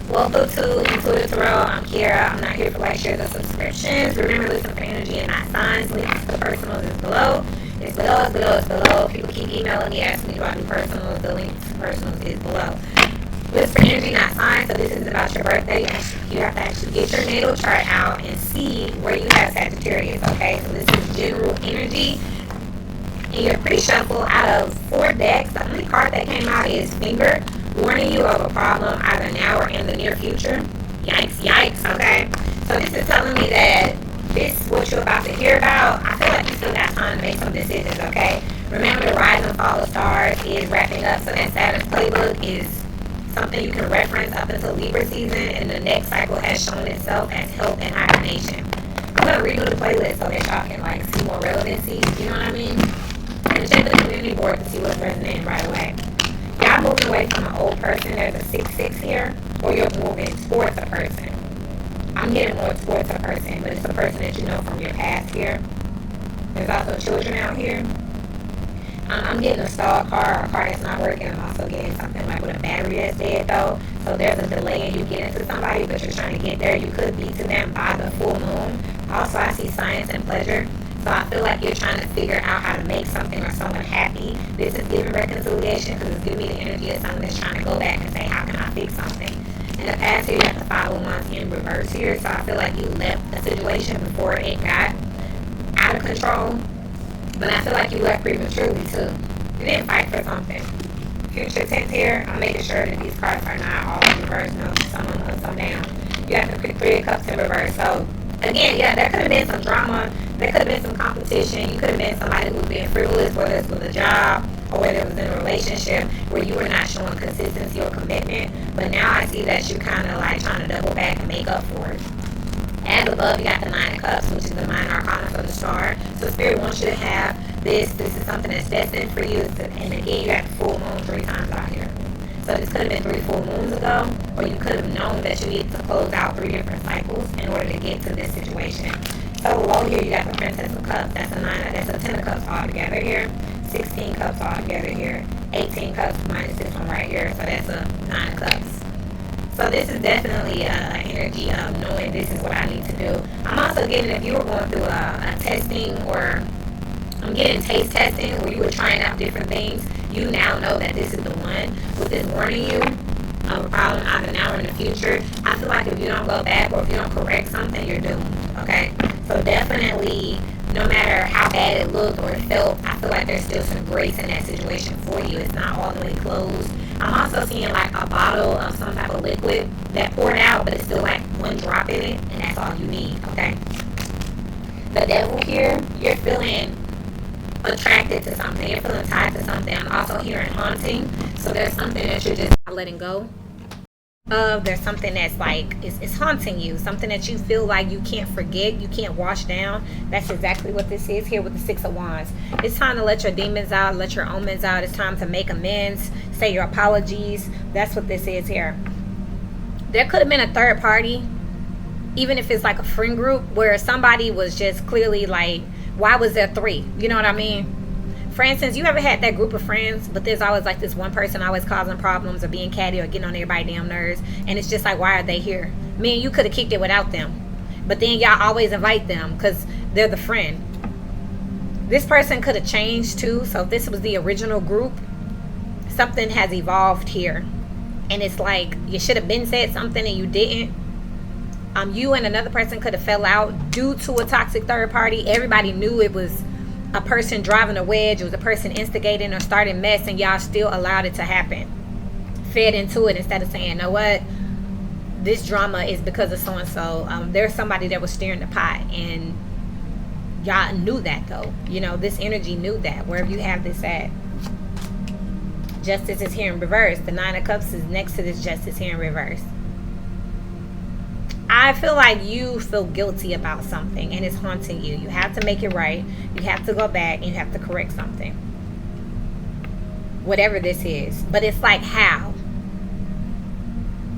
Welcome to Intuitive Tarot. I'm Kiara. I'm not here for like, shares, or subscriptions. Remember, listen for energy and not signs. Links to the personals is below. It's below, it's below, it's below. People keep emailing me, asking me do I do personals. The link to personals is below. Listen for energy, not signs. So this is about your birthday. You have to actually get your natal chart out and see where you have Sagittarius, okay? So this is general energy. And you're pre-shuffle out of 4 decks. The only card that came out is Finger, warning you of a problem either now or in the near future. Yikes, yikes, okay? So this is telling me that this, what you're about to hear about, I feel like you still got time to make some decisions, okay? Remember, the rise and fall of stars is wrapping up, so that Saturn's playbook is something you can reference up until Libra season, and the next cycle has shown itself as health and hibernation. I'm going to redo the playlist so that y'all can like see more relevancy, you know what I mean? And check the community board to see what's resonating right away. Y'all moving away from an old person, there's a 6-6 here, or you're moving towards a person. I'm getting more towards a person, but it's a person that you know from your past here. There's also children out here. I'm getting a stalled car, a car that's not working. I'm also getting something like with a battery that's dead though. So there's a delay in you getting to somebody, but you're trying to get there. You could be to them by the full moon. Also, I see science and pleasure. So I feel like you're trying to figure out how to make something or someone happy. This is giving reconciliation because it's giving me the energy of someone that's trying to go back and say, how can I fix something? In the past here, you have the 501s in reverse here. So I feel like you left the situation before it got out of control. But I feel like you left prematurely too. You didn't fight for something. Future tense here, I'm making sure that these cards are not all in reverse. No, some up, some down. You have the 3 of Cups in reverse. So again, yeah, there could have been some drama. There could have been some competition. You could have been somebody who was being frivolous, whether it's with a job or whether it was in a relationship where you were not showing consistency or commitment. But now I see that you're kind of like trying to double back and make up for it. As above, you got the 9 of Cups, which is the minor arcana for the star. So Spirit wants you to have this. This is something that's destined for you. And again, you got the full moon 3 times out here. So this could have been 3 full moons ago, or you could have known that you needed to close out 3 different cycles in order to get to this situation. So below here, you got the Princess of Cups. That's a 10 of Cups all together here. 16 Cups all together here. 18 Cups minus this one right here. So that's a 9 of Cups. So this is definitely an energy of knowing this is what I need to do. I'm also getting, if you were going through a testing, or I'm getting taste testing where you were trying out different things, you now know that this is the one. With this warning you of a problem either now or in the future, I feel like if you don't go back or if you don't correct something, you're doomed, okay? So definitely, no matter how bad it looked or it felt, I feel like there's still some grace in that situation for you. It's not all the way closed. I'm also seeing like a bottle of some type of liquid that poured out, but it's still like 1 drop in it, and that's all you need, okay? The Devil here, you're feeling attracted to something. You're feeling tied to something. I'm also hearing haunting. So there's something that you're just not letting go of. There's something that's like, it's haunting you. Something that you feel like you can't forget, you can't wash down. That's exactly what this is here with the 6 of Wands. It's time to let your demons out, let your omens out. It's time to make amends, say your apologies. That's what this is here. There could have been a third party, even if it's like a friend group, where somebody was just clearly like, why was there 3? You know what I mean? For instance, you ever had that group of friends, but there's always like this one person always causing problems or being catty or getting on everybody's damn nerves, and it's just like, why are they here? Me and you could have kicked it without them, but then y'all always invite them because they're the friend. This person could have changed too. So if this was the original group, something has evolved here, and it's like you should have been said something and you didn't. You and another person could have fell out due to a toxic third party. Everybody knew it was a person driving a wedge. It was a person instigating or starting mess, and y'all still allowed it to happen. Fed into it instead of saying, you know what, this drama is because of so-and-so. There's somebody that was steering the pot, and y'all knew that though. You know, this energy knew that. Wherever you have this at. Justice is here in reverse. The 9 of Cups is next to this Justice here in reverse. I feel like you feel guilty about something and it's haunting you. You have to make it right. You have to go back and you have to correct something. Whatever this is. But it's like how?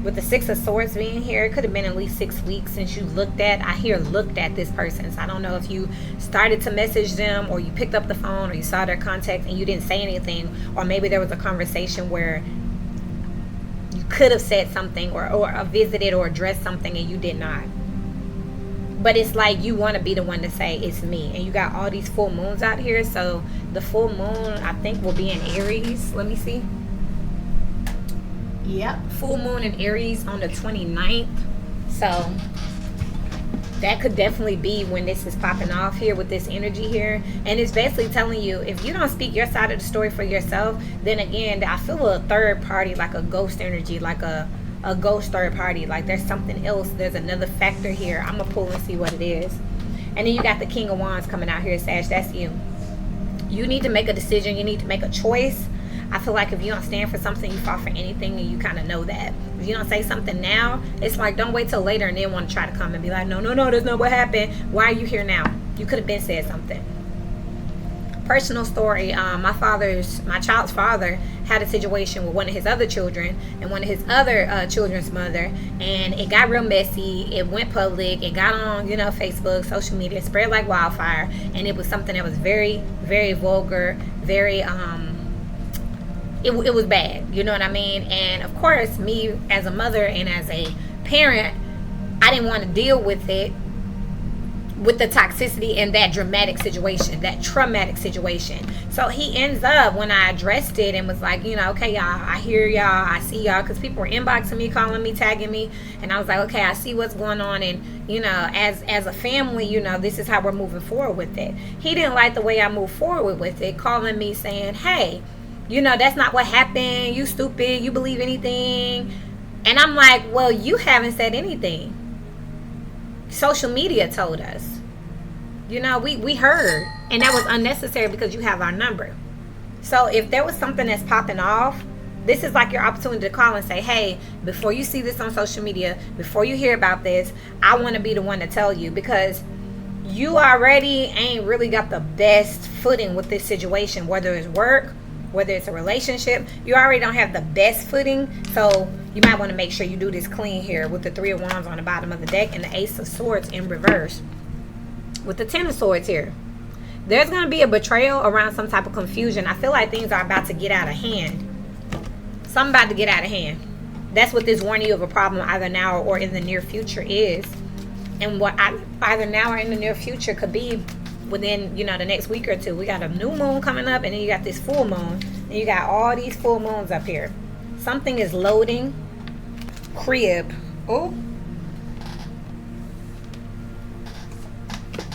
With the 6 of Swords being here, it could have been at least 6 weeks since you looked at this person. So I don't know if you started to message them, or you picked up the phone, or you saw their contact and you didn't say anything, or maybe there was a conversation where you could have said something or visited or addressed something and you did not. But it's like you want to be the one to say it's me. And you got all these full moons out here. So the full moon, I think, will be in Aries. Let me see. Yep, full moon in Aries on the 29th. So that could definitely be when this is popping off here with this energy here. And it's basically telling you, if you don't speak your side of the story for yourself, then again, I feel a third party, like a ghost energy, like a ghost third party. Like there's something else. There's another factor here. I'm going to pull and see what it is. And then you got the King of Wands coming out here, Sag. That's you. You need to make a decision. You need to make a choice. I feel like if you don't stand for something, you fall for anything, and you kind of know that. If you don't say something now, it's like don't wait till later and then want to try to come and be like, no, that's not what happened. Why are you here now? You could have been said something. Personal story, my child's father had a situation with one of his other children and one of his other children's mother, and it got real messy. It went public. It got on, Facebook, social media, spread like wildfire, and it was something that was very, very vulgar, very it was bad, you know what I mean? And of course, me as a mother and as a parent, I didn't want to deal with it, with the toxicity in that dramatic situation, that traumatic situation. So he ends up, when I addressed it and was like, okay, y'all, I hear y'all, I see y'all, because people were inboxing me, calling me, tagging me, and I was like, okay, I see what's going on, and as a family, this is how we're moving forward with it. He didn't like the way I moved forward with it, calling me saying, hey, that's not what happened, you stupid, you believe anything. And I'm like, well, you haven't said anything. Social media told us. We heard, and that was unnecessary because you have our number. So if there was something that's popping off, this is like your opportunity to call and say, hey, before you see this on social media, before you hear about this, I want to be the one to tell you, because you already ain't really got the best footing with this situation, whether it's work, whether it's a relationship. You already don't have the best footing, so you might want to make sure you do this clean here with the Three of Wands on the bottom of the deck and the Ace of Swords in reverse with the Ten of Swords here. There's going to be a betrayal around some type of confusion. I feel like things are about to get out of hand. Something about to get out of hand. That's what this warning you of a problem either now or in the near future is. And what either now or in the near future could be within the next week or two. We got a new moon coming up, and then you got this full moon, and you got all these full moons up here. Something is loading. Crib. Oh,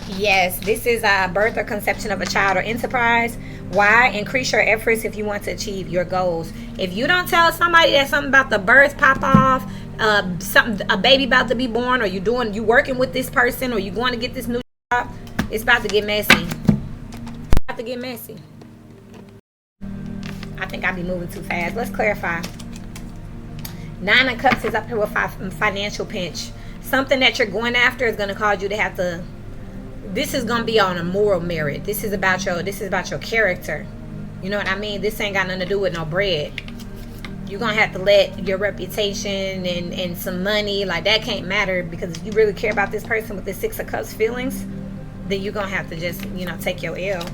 yes, this is a birth or conception of a child or enterprise. Why? Increase your efforts if you want to achieve your goals. If you don't tell somebody that something about the birth pop off, a baby about to be born, or you working with this person, or you going to get this new job, it's about to get messy. About to get messy. I think I'll be moving too fast. Let's clarify. Nine of Cups is up here with financial pinch. Something that you're going after is going to cause you to have to. This is going to be on a moral merit. This is about your character. You know what I mean? This ain't got nothing to do with no bread. You're going to have to let your reputation and some money, like that can't matter, because if you really care about this person with the Six of Cups feelings, then you're going to have to just, take your L.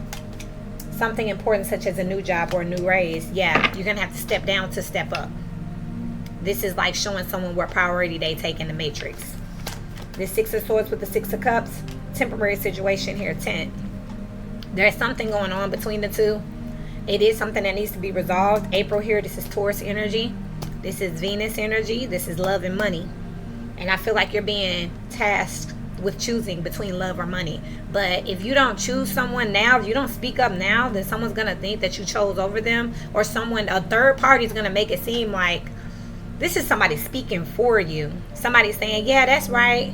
Something important such as a new job or a new raise. Yeah, you're going to have to step down to step up. This is like showing someone what priority they take in the matrix. This Six of Swords with the Six of Cups, temporary situation here, 10. There's something going on between the two. It is something that needs to be resolved. April here, this is Taurus energy. This is Venus energy. This is love and money. And I feel like you're being tasked with choosing between love or money. But if you don't choose someone now, if you don't speak up now, then someone's going to think that you chose over them, or a third party is going to make it seem like this is somebody speaking for you. Somebody saying, yeah, that's right.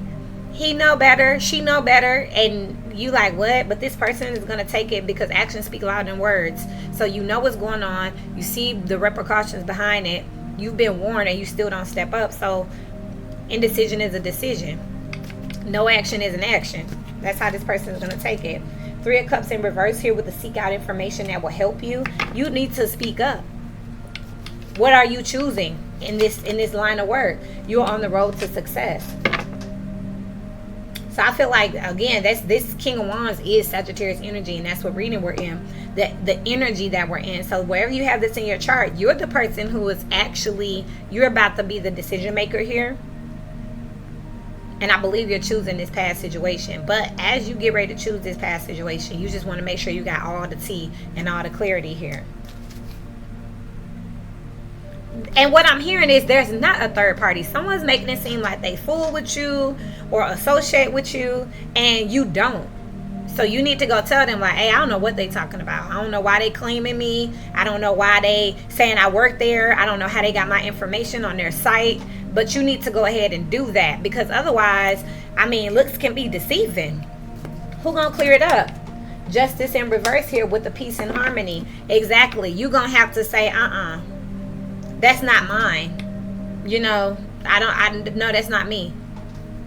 He know better. She know better. And you like, what? But this person is going to take it because actions speak louder than words. So you know what's going on. You see the repercussions behind it. You've been warned and you still don't step up. So indecision is a decision. No action is an action. That's how this person is going to take it. Three of Cups in reverse here with the seek out information that will help you. You need to speak up. What are you choosing in this line of work? You're on the road to success. So I feel like, again, this King of Wands is Sagittarius energy, and that's what reading we're in. the energy that we're in. So wherever you have this in your chart, you're the person who is actually, you're about to be the decision maker here. And I believe you're choosing this past situation. But as you get ready to choose this past situation, you just want to make sure you got all the tea and all the clarity here. And what I'm hearing is there's not a third party. Someone's making it seem like they fool with you or associate with you, and you don't. So you need to go tell them, like, hey, I don't know what they talking about. I don't know why they claiming me. I don't know why they saying I work there. I don't know how they got my information on their site. But you need to go ahead and do that, because otherwise, I mean, looks can be deceiving. Who gonna clear it up? Justice in reverse here with the peace and harmony. Exactly. You gonna have to say, that's not mine. You know, no, that's not me.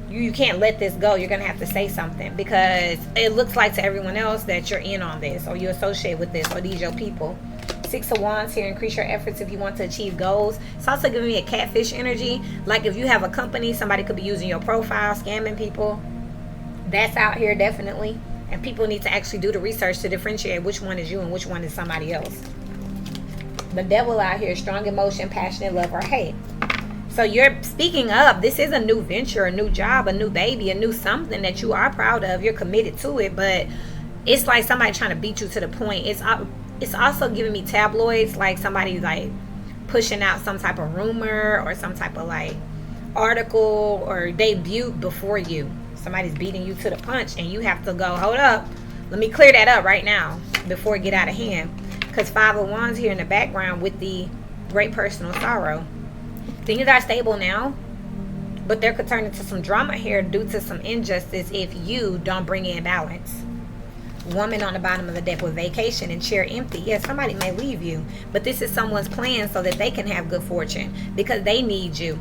You can't let this go. You're going to have to say something, because it looks like to everyone else that you're in on this, or you associate with this, or these your people. 6 of Wands here. Increase your efforts if you want to achieve goals. It's also giving me a catfish energy. Like if you have a company, somebody could be using your profile, scamming people. That's out here definitely. And people need to actually do the research to differentiate which one is you and which one is somebody else. The devil out here, strong emotion, passionate love, or hate. So you're speaking up. This is a new venture, a new job, a new baby, a new something that you are proud of. You're committed to it, but it's like somebody trying to beat you to the point. It's also giving me tabloids, like somebody like pushing out some type of rumor or some type of like article or debut before you. Somebody's beating you to the punch, and you have to go, hold up, let me clear that up right now before it get out of hand. Because 5 of Wands here in the background with the great personal sorrow. Things are stable now, but there could turn into some drama here due to some injustice if you don't bring in balance. Woman on the bottom of the deck with vacation and chair empty. Yes, somebody may leave you, but this is someone's plan so that they can have good fortune, because they need you.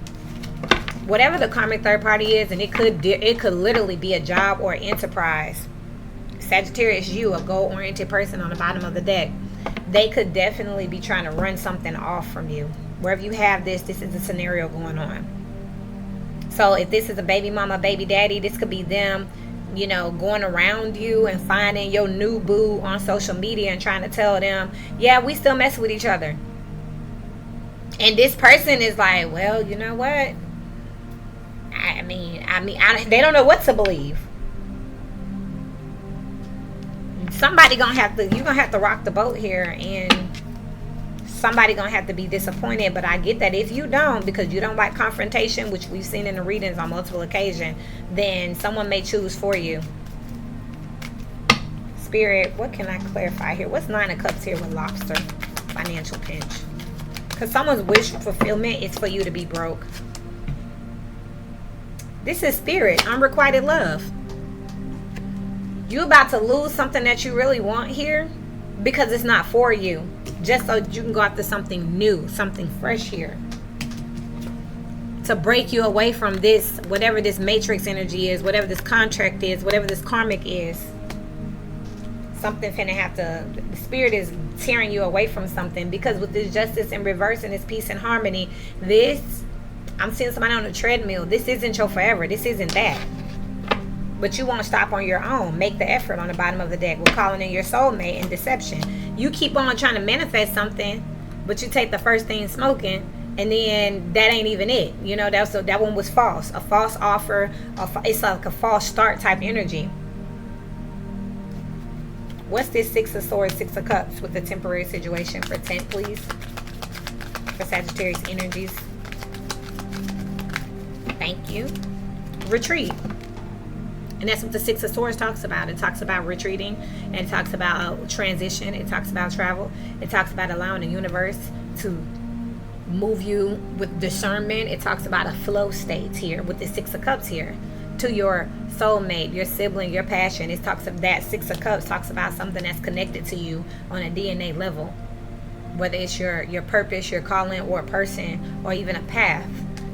Whatever the karmic third party is, and it could literally be a job or enterprise. Sagittarius, you, a goal-oriented person on the bottom of the deck. They could definitely be trying to run something off from you. Wherever you have this is a scenario going on. So if this is a baby mama, baby daddy, this could be them, you know, going around you and finding your new boo on social media and trying to tell them, yeah, we still mess with each other. And this person is like, well, you know what? I mean, they don't know what to believe. Somebody you're gonna have to rock the boat here, and somebody gonna have to be disappointed. But I get that if you don't, because you don't like confrontation, which we've seen in the readings on multiple occasions, then someone may choose for you. Spirit, what can I clarify here? What's 9 of Cups here with lobster? Financial pinch. Because someone's wish fulfillment is for you to be broke. This is Spirit, unrequited love. You about to lose something that you really want here because it's not for you. Just so you can go after something new, something fresh here. To break you away from this, whatever this matrix energy is, whatever this contract is, whatever this karmic is. Something finna have to, the Spirit is tearing you away from something, because with this justice in reverse and this peace and harmony, this, I'm seeing somebody on a treadmill. This isn't your forever. This isn't that. But you won't stop on your own. Make the effort on the bottom of the deck. We're calling in your soulmate and deception. You keep on trying to manifest something, but you take the first thing smoking, and then that ain't even it. You know, that one was false. A false offer. It's like a false start type energy. What's this 6 of Swords, 6 of Cups with the temporary situation for 10, please? For Sagittarius energies. Thank you. Retreat. And that's what the 6 of Swords talks about. It talks about retreating, and it talks about transition. It talks about travel. It talks about allowing the universe to move you with discernment. It talks about a flow state here with the 6 of Cups here to your soulmate, your sibling, your passion. It talks of that 6 of Cups talks about something that's connected to you on a DNA level, whether it's your purpose, your calling, or a person, or even a path.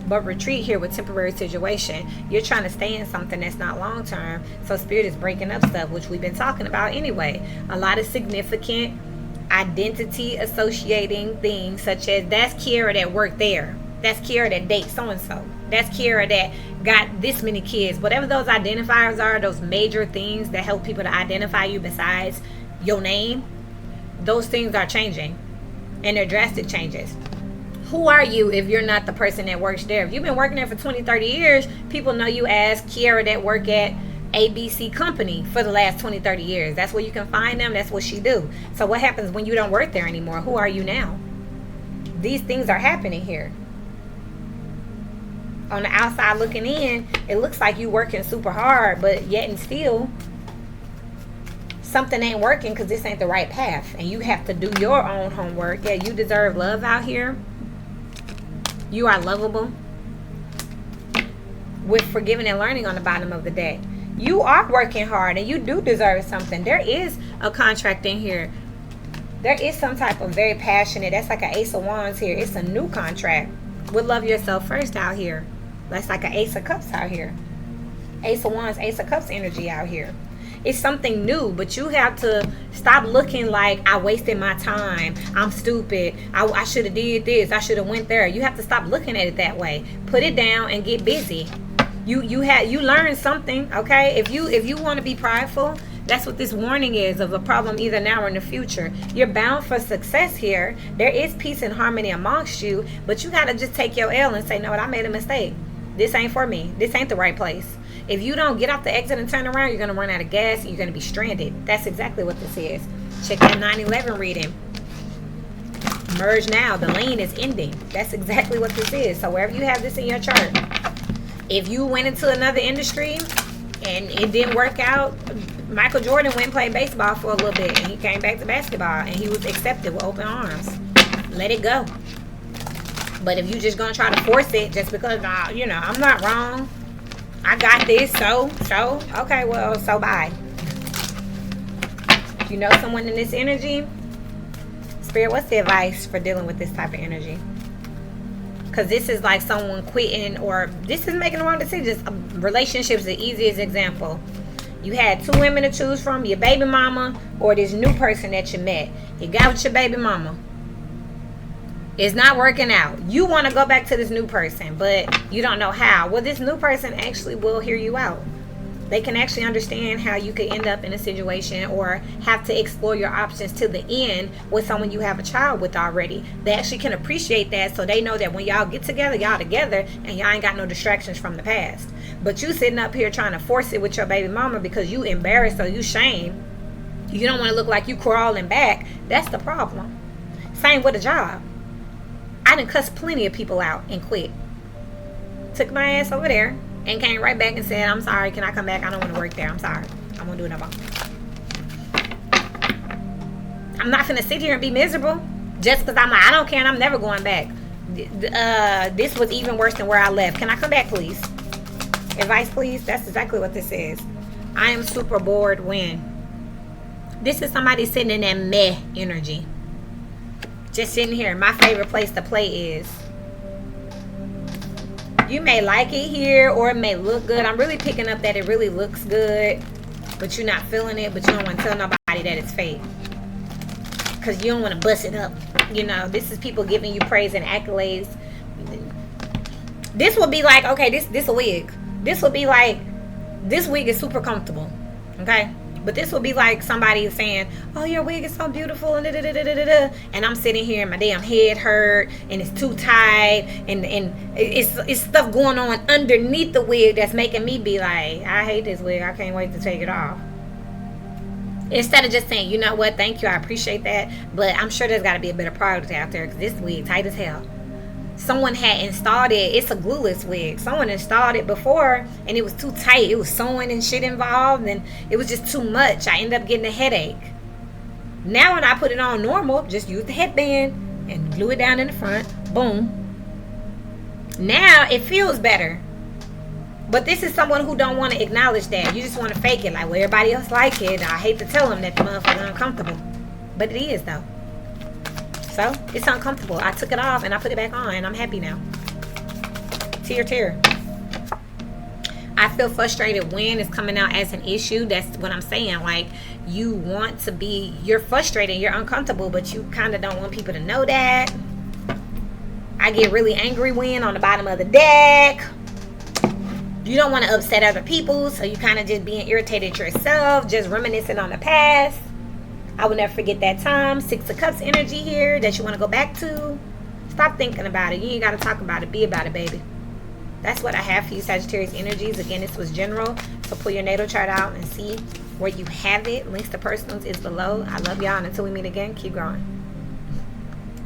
But retreat here with temporary situation, you're trying to stay in something that's not long term. So Spirit is breaking up stuff, which we've been talking about anyway. A lot of significant identity associating things, such as that's Kiara that worked there, that's Kiara that dates so and so, that's Kiara that got this many kids. Whatever those identifiers are, those major things that help people to identify you besides your name, those things are changing, and they're drastic changes. Who are you if you're not the person that works there? If you've been working there for 20, 30 years, people know you as Kiara that work at ABC company for the last 20, 30 years. That's where you can find them. That's what she do. So what happens when you don't work there anymore? Who are you now? These things are happening here. On the outside looking in, it looks like you working super hard, but yet and still something ain't working because this ain't the right path. And you have to do your own homework. Yeah, you deserve love out here. You are lovable. With forgiving and learning on the bottom of the deck. You are working hard and you do deserve something. There is a contract in here. There is some type of very passionate. That's like an Ace of Wands here. It's a new contract. With love yourself first out here. That's like an Ace of Cups out here. Ace of Wands, Ace of Cups energy out here. It's something new, but you have to stop looking like I wasted my time. I'm stupid. I should have did this. I should have went there. You have to stop looking at it that way. Put it down and get busy. You learned something, okay? If you want to be prideful, that's what this warning is of a problem either now or in the future. You're bound for success here. There is peace and harmony amongst you, but you got to just take your L and say, no, I made a mistake. This ain't for me. This ain't the right place. If you don't get off the exit and turn around, you're going to run out of gas and you're going to be stranded. That's exactly what this is. Check that 9/11 reading. Merge now. The lane is ending. That's exactly what this is. So wherever you have this in your chart, if you went into another industry and it didn't work out, Michael Jordan went and played baseball for a little bit and he came back to basketball and he was accepted with open arms. Let it go. But if you just going to try to force it just because, I'm not wrong. I got this, so, okay, well, so bye. If you know someone in this energy, Spirit, what's the advice for dealing with this type of energy? Because this is like someone quitting, or this is making the wrong decisions. Relationships, the easiest example. You had two women to choose from, your baby mama or this new person that you met. You got with your baby mama. It's not working out. You want to go back to this new person, but you don't know how. Well, this new person actually will hear you out. They can actually understand how you could end up in a situation or have to explore your options to the end with someone you have a child with already. They actually can appreciate that, so they know that when y'all get together, y'all together, and y'all ain't got no distractions from the past. But you sitting up here trying to force it with your baby mama because you embarrassed or you shame. You don't want to look like you crawling back. That's the problem. Same with a job. I done cussed plenty of people out and quit. Took my ass over there and came right back and said, I'm sorry, can I come back? I don't want to work there. I'm sorry. I won't do it no more. I'm not finna sit here and be miserable just because I'm like, I don't care and I'm never going back. This was even worse than where I left. Can I come back, please? Advice, please? That's exactly what this is. I am super bored when. This is somebody sitting in that meh energy. Just sitting here. My favorite place to play is. You may like it here or it may look good. I'm really picking up that it really looks good, but you're not feeling it, but you don't want to tell nobody that it's fake. Because you don't want to bust it up. This is people giving you praise and accolades. This would be like, okay, this a wig. This would be like, this wig is super comfortable. Okay? But this would be like somebody saying, oh, your wig is so beautiful, and and I'm sitting here and my damn head hurt and it's too tight and it's stuff going on underneath the wig that's making me be like, I hate this wig, I can't wait to take it off. Instead of just saying, you know what, thank you, I appreciate that, but I'm sure there's got to be a better product out there because this wig tight as hell. Someone had installed it. It's a glueless wig. Someone installed it before and it was too tight. It was sewing and shit involved and it was just too much. I ended up getting a headache. Now when I put it on normal, just use the headband and glue it down in the front. Boom. Now it feels better. But this is someone who don't want to acknowledge that. You just want to fake it like, well, everybody else like it. I hate to tell them that the motherfucker's uncomfortable. But it is though. So, it's uncomfortable. I took it off and I put it back on and I'm happy now. Tear. I feel frustrated when it's coming out as an issue. That's what I'm saying. Like, you're frustrated, you're uncomfortable, but you kind of don't want people to know that. I get really angry when on the bottom of the deck. You don't want to upset other people, so you kind of just being irritated yourself, just reminiscing on the past. I will never forget that time. 6 of Cups energy here that you want to go back to. Stop thinking about it. You ain't got to talk about it. Be about it, baby. That's what I have for you, Sagittarius energies. Again, this was general. So pull your natal chart out and see where you have it. Links to personals is below. I love y'all. And until we meet again, keep growing.